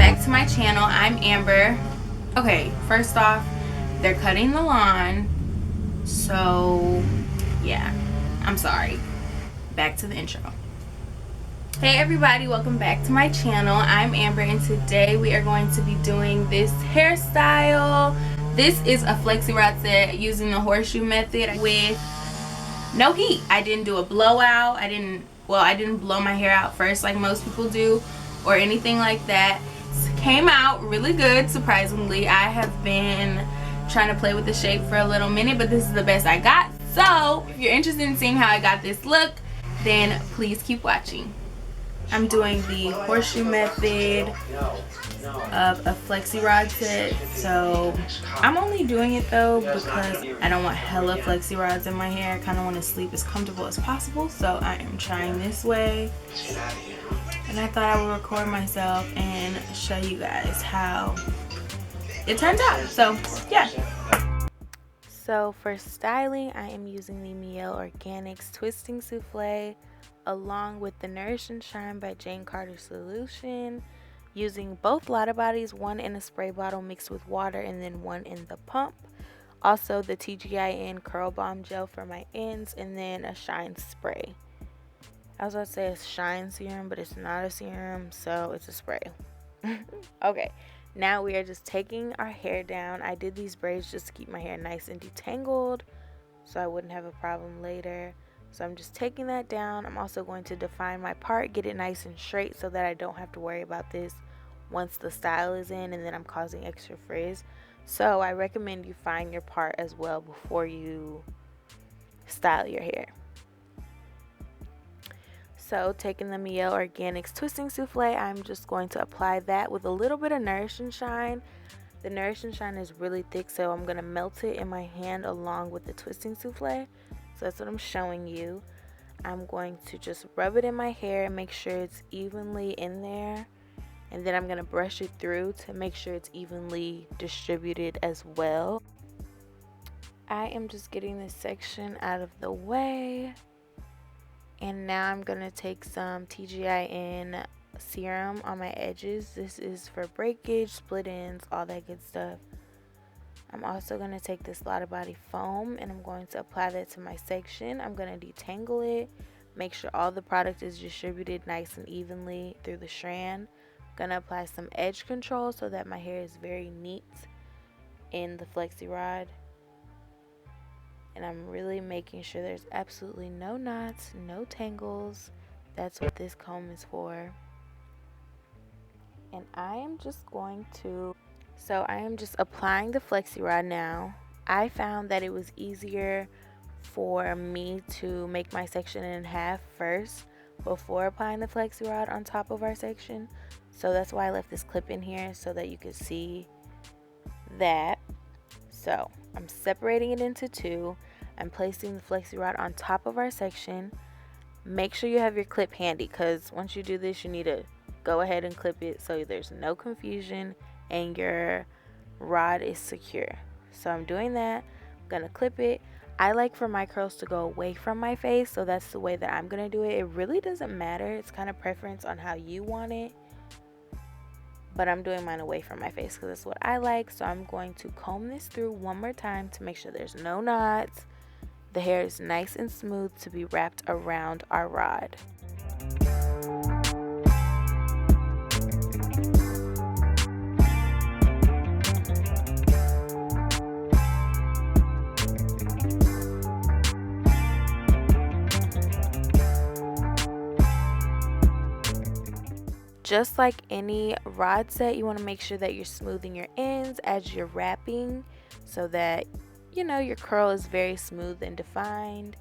back to my channel. I'm Amber. Okay, first off, they're cutting the lawn, so yeah, I'm sorry. Back to the intro. Hey everybody, welcome back to my channel. I'm Amber, and today we are going to be doing this hairstyle. This is a flexi rod set using the horseshoe method with no heat. I didn't do a blowout. I didn't blow my hair out first like most people do or anything like that. Came out really good, surprisingly. I have been trying to play with the shape for a little minute, but this is the best I got. So if you're interested in seeing how I got this look, then please keep watching. I'm doing the horseshoe method of a flexi rod set. So I'm only doing it though because I don't want hella flexi rods in my hair. I kind of want to sleep as comfortable as possible, so I am trying this way. And I thought I would record myself and show you guys how it turns out. So yeah. So for styling, I am using the Mielle Organics Twisting Souffle along with the Nourish and Shine by Jane Carter Solution, using both Lotta Bodies, one in a spray bottle mixed with water and then one in the pump. Also the TGIN Curl Balm Gel for my ends, and then a Shine spray. I was about to say a Shine serum, but it's not a serum, so it's a spray. Okay, now we are just taking our hair down. I did these braids just to keep my hair nice and detangled so I wouldn't have a problem later. So I'm just taking that down. I'm also going to define my part, get it nice and straight so that I don't have to worry about this once the style is in and then I'm causing extra frizz. So I recommend you find your part as well before you style your hair. So taking the Mielle Organics Twisting Souffle, I'm just going to apply that with a little bit of Nourish and Shine. The Nourish and Shine is really thick, so I'm going to melt it in my hand along with the Twisting Souffle. So that's what I'm showing you. I'm going to just rub it in my hair and make sure it's evenly in there. And then I'm going to brush it through to make sure it's evenly distributed as well. I am just getting this section out of the way. And now I'm going to take some TGIN Serum on my edges. This is for breakage, split ends, all that good stuff. I'm also going to take this Lotta Body foam and I'm going to apply that to my section. I'm going to detangle it, make sure all the product is distributed nice and evenly through the strand. I'm going to apply some edge control so that my hair is very neat in the flexi rod. And I'm really making sure there's absolutely no knots, no tangles. That's what this comb is for. And I am just applying the flexi rod now. I found that it was easier for me to make my section in half first before applying the flexi rod on top of our section. So that's why I left this clip in here so that you could see that. So I'm separating it into two. I'm placing the flexi rod on top of our section. Make sure you have your clip handy, because once you do this, you need to go ahead and clip it so there's no confusion and your rod is secure. So I'm doing that. I'm gonna clip it. I like for my curls to go away from my face, so that's the way that I'm gonna do it. It really doesn't matter. It's kind of preference on how you want it, but I'm doing mine away from my face because that's what I like. So I'm going to comb this through one more time to make sure there's no knots. The hair is nice and smooth to be wrapped around our rod. Just like any rod set, you want to make sure that you're smoothing your ends as you're wrapping so that, you know, your curl is very smooth and defined.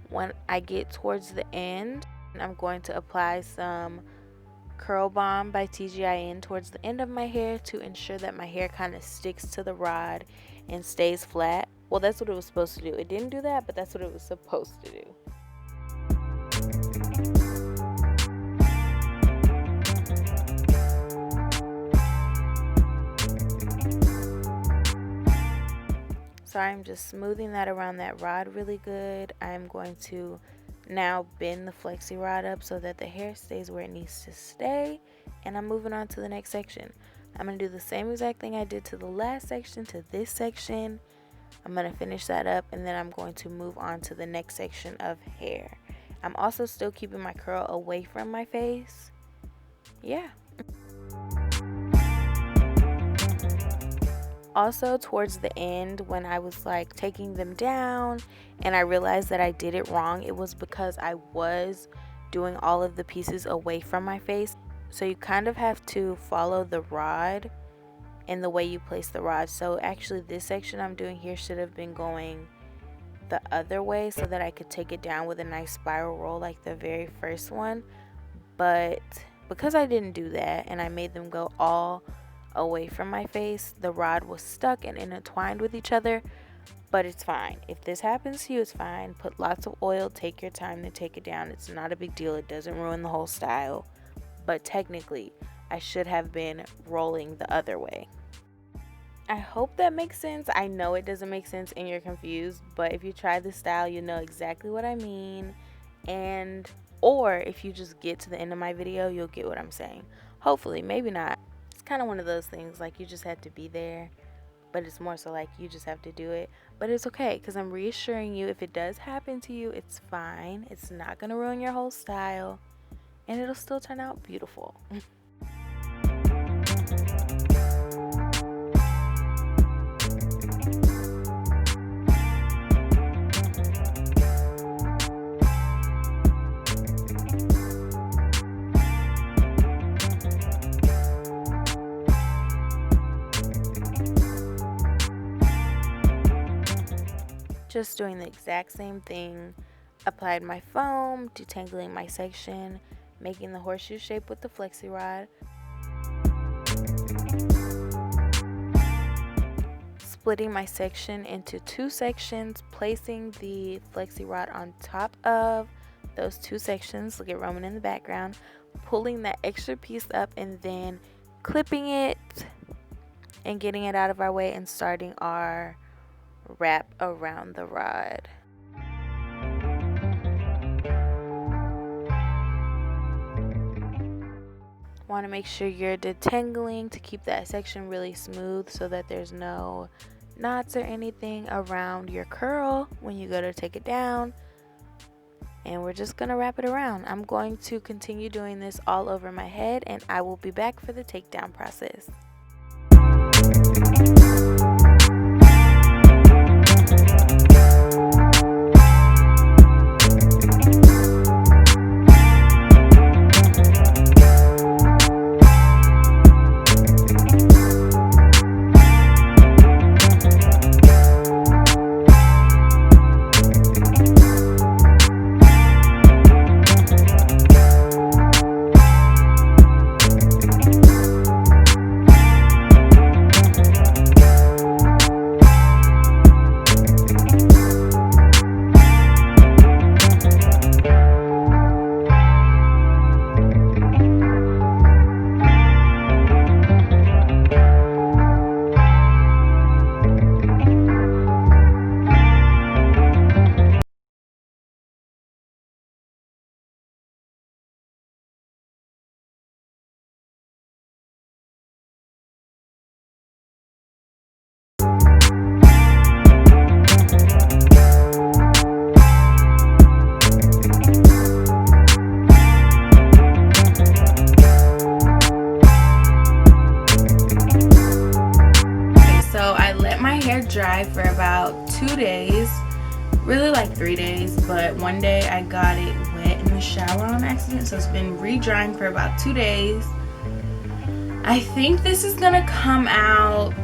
When I get towards the end, I'm going to apply some Curl Balm by TGIN towards the end of my hair to ensure that my hair kind of sticks to the rod and stays flat. Well, that's what it was supposed to do. It didn't do that, but that's what it was supposed to do. So I'm just smoothing that around that rod really good. I'm going to now bend the flexi rod up so that the hair stays where it needs to stay, and I'm moving on to the next section. I'm going to do the same exact thing I did to the last section to this section. I'm going to finish that up, and then I'm going to move on to the next section of hair. I'm also still keeping my curl away from my face. Yeah. Also, towards the end, when I was like taking them down and I realized that I did it wrong, it was because I was doing all of the pieces away from my face. So you kind of have to follow the rod and the way you place the rod. So actually this section I'm doing here should have been going the other way so that I could take it down with a nice spiral roll like the very first one. But because I didn't do that and I made them go all away from my face, the rod was stuck and intertwined with each other. But it's fine. If this happens to you, it's fine. Put lots of oil, take your time to take it down. It's not a big deal. It doesn't ruin the whole style. But technically, I should have been rolling the other way. I hope that makes sense. I know it doesn't make sense and you're confused, but if you try this style, you know exactly what I mean. Or if you just get to the end of my video, you'll get what I'm saying. Hopefully, maybe not. It's kind of one of those things, like you just have to be there, but it's more so like you just have to do it. But it's okay, because I'm reassuring you, if it does happen to you, it's fine. It's not going to ruin your whole style, and it'll still turn out beautiful. Just doing the exact same thing. Applied my foam, detangling my section, making the horseshoe shape with the flexi rod. Splitting my section into two sections, placing the flexi rod on top of those two sections. Look at Roman in the background. Pulling that extra piece up and then clipping it and getting it out of our way and starting our wrap around the rod. Want to make sure you're detangling to keep that section really smooth so that there's no knots or anything around your curl when you go to take it down. And we're just going to wrap it around. I'm going to continue doing this all over my head, and I will be back for the takedown process. Dry for about 2 days, really like 3 days, but one day I got it wet in the shower on accident, so it's been re-drying for about 2 days. I think this is gonna come out,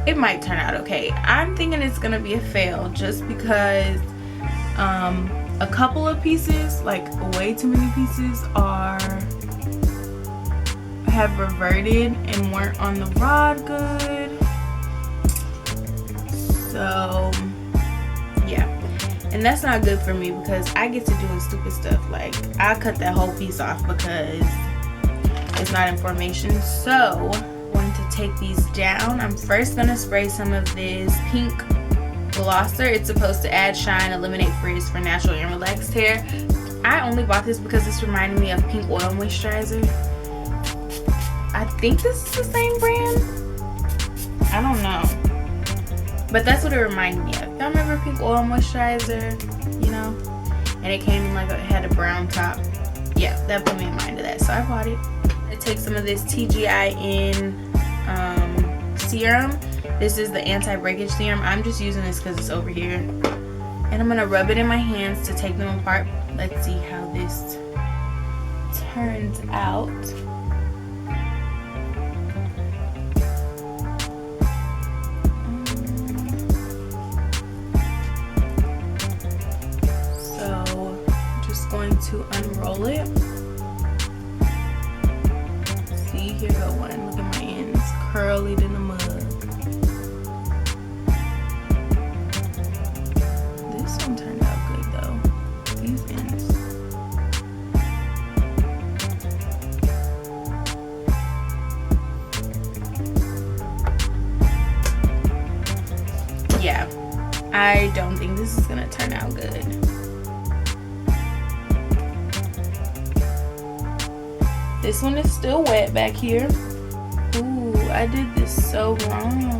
it might turn out okay. I'm thinking it's gonna be a fail just because a couple of pieces, like way too many pieces, have reverted and weren't on the rod good. So yeah, and that's not good for me because I get to doing stupid stuff. Like I cut that whole piece off because it's not in formation. So I wanted to take these down. I'm first gonna spray some of this pink glosser. It's supposed to add shine, eliminate frizz for natural and relaxed hair. I only bought this because this reminded me of Pink Oil Moisturizer. I think this is the same brand. I don't know. But that's what it reminded me of. Y'all remember Pink Oil Moisturizer? You know? And it came in like it had a brown top. Yeah, that put me in mind of that. So I bought it. I take some of this TGIN Serum. This is the anti-breakage serum. I'm just using this because it's over here. And I'm going to rub it in my hands to take them apart. Let's see how this turns out. So I'm just going to unroll it. See, here go one. Look at my ends, curly than a mug. This one turned out good though. These ends. Yeah, I don't think this is gonna turn out good. This one is still wet back here. Ooh, I did this so wrong.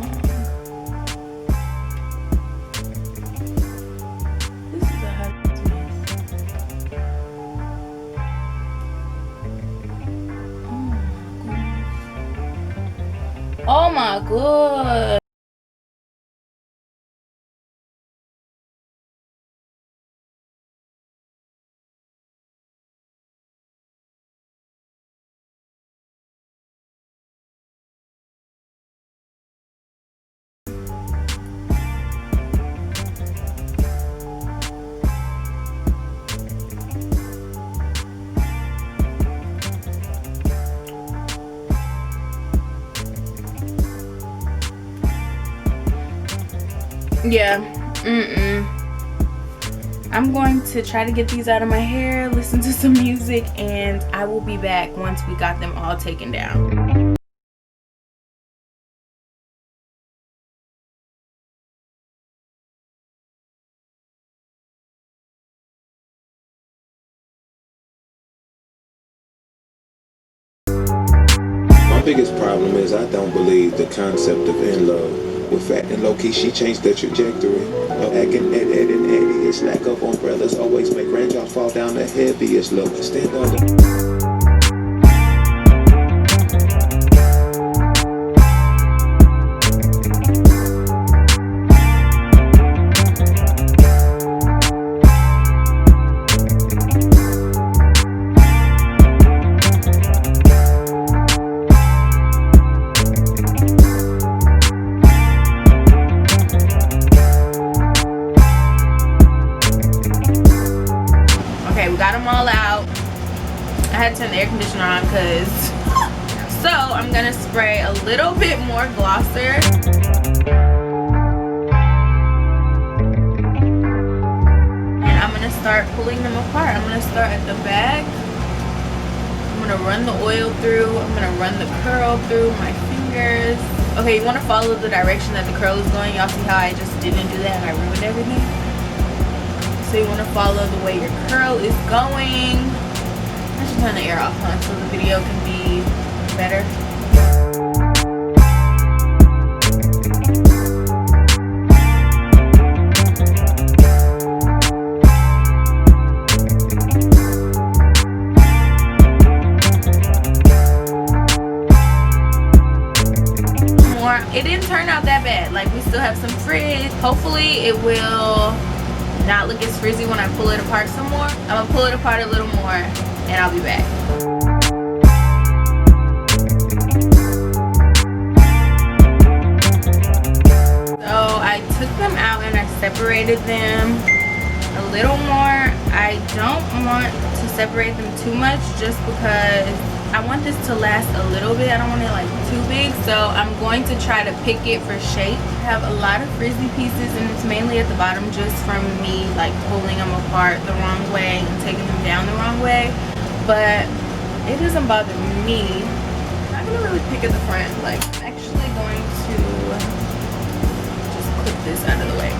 This is a hot mess. Oh my god. Yeah, I'm going to try to get these out of my hair, listen to some music, and I will be back once we got them all taken down. My biggest problem is I don't believe the concept of in love. With Fat and low-key, she changed the trajectory. No acting, Ed, and Eddie. It's lack of umbrellas. Always make raindrops fall down the heaviest. Look, stand on the... I had to turn the air conditioner on because so I'm gonna spray a little bit more glosser. And I'm gonna start pulling them apart. I'm gonna start at the back. I'm gonna run the oil through. I'm gonna run the curl through my fingers. Okay, you wanna follow the direction that the curl is going. Y'all see how I just didn't do that and I ruined everything? So you wanna follow the way your curl is going. I should turn the air off so the video can be better. It didn't turn out that bad. Like, we still have some frizz. Hopefully it will not look as frizzy when I pull it apart some more. I'm gonna pull it apart a little more and I'll be back. So I took them out and I separated them a little more. I don't want to separate them too much just because I want this to last a little bit. I don't want it like too big, so I'm going to try to pick it for shape. I have a lot of frizzy pieces and it's mainly at the bottom just from me like pulling them apart the wrong way and taking them down the wrong way. But it doesn't bother me. I'm not gonna really pick at the front. Like, I'm actually going to just clip this out of the way.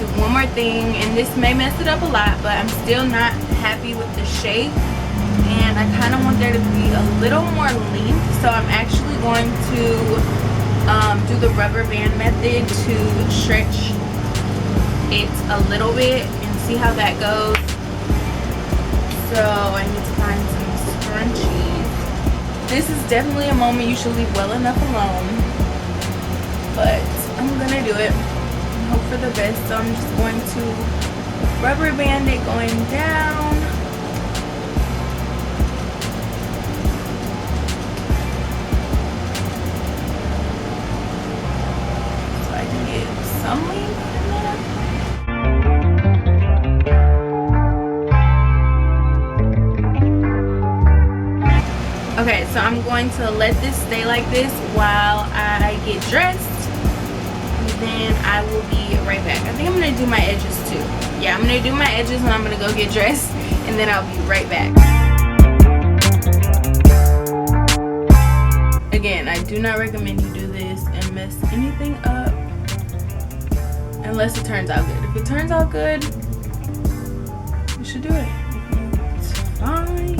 do one more thing, and this may mess it up a lot, but I'm still not happy with the shape, and I kind of want there to be a little more length. So I'm actually going to do the rubber band method to stretch it a little bit and see how that goes. So I need to find some scrunchies. This is definitely a moment you should leave well enough alone, but I'm gonna do it and hope for the best. So I'm just going to rubber band it going down. So I can get some length in there. Okay, so I'm going to let this stay like this while I get dressed. Then I will be right back. I think I'm gonna do my edges too. Yeah, I'm gonna do my edges and I'm gonna go get dressed, and then I'll be right back. Again, I do not recommend you do this and mess anything up unless it turns out good. If it turns out good, you should do it. It's fine.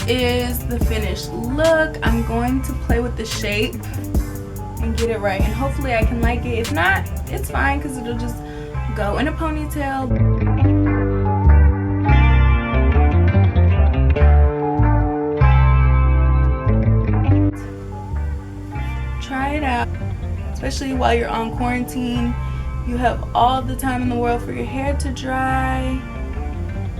Is the finished look. I'm going to play with the shape and get it right, and hopefully I can like it. If not, it's fine because it'll just go in a ponytail. Try it out, especially while you're on quarantine. You have all the time in the world for your hair to dry.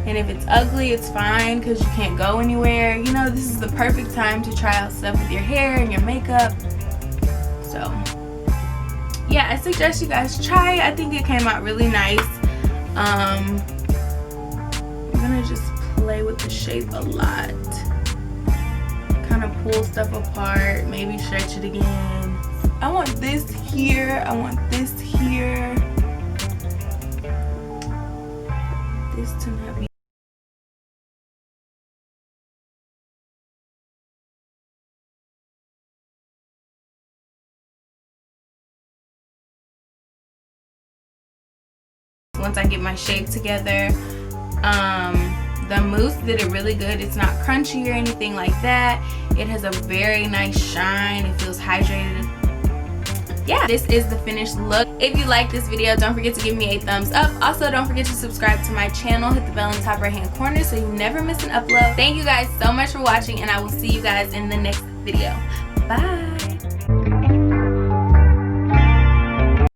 And if it's ugly, it's fine because you can't go anywhere. You know, this is the perfect time to try out stuff with your hair and your makeup. So, yeah, I suggest you guys try it. I think it came out really nice. I'm gonna just play with the shape a lot. Kind of pull stuff apart, maybe stretch it again. I want this here. I want this here. This to not be. Once I get my shape together, the mousse did it really good. It's not crunchy or anything like that. It has a very nice shine. It feels hydrated. Yeah, this is the finished look. If you like this video, don't forget to give me a thumbs up. Also, don't forget to subscribe to my channel. Hit the bell in the top right hand corner so you never miss an upload. Thank you guys so much for watching, and I will see you guys in the next video. Bye.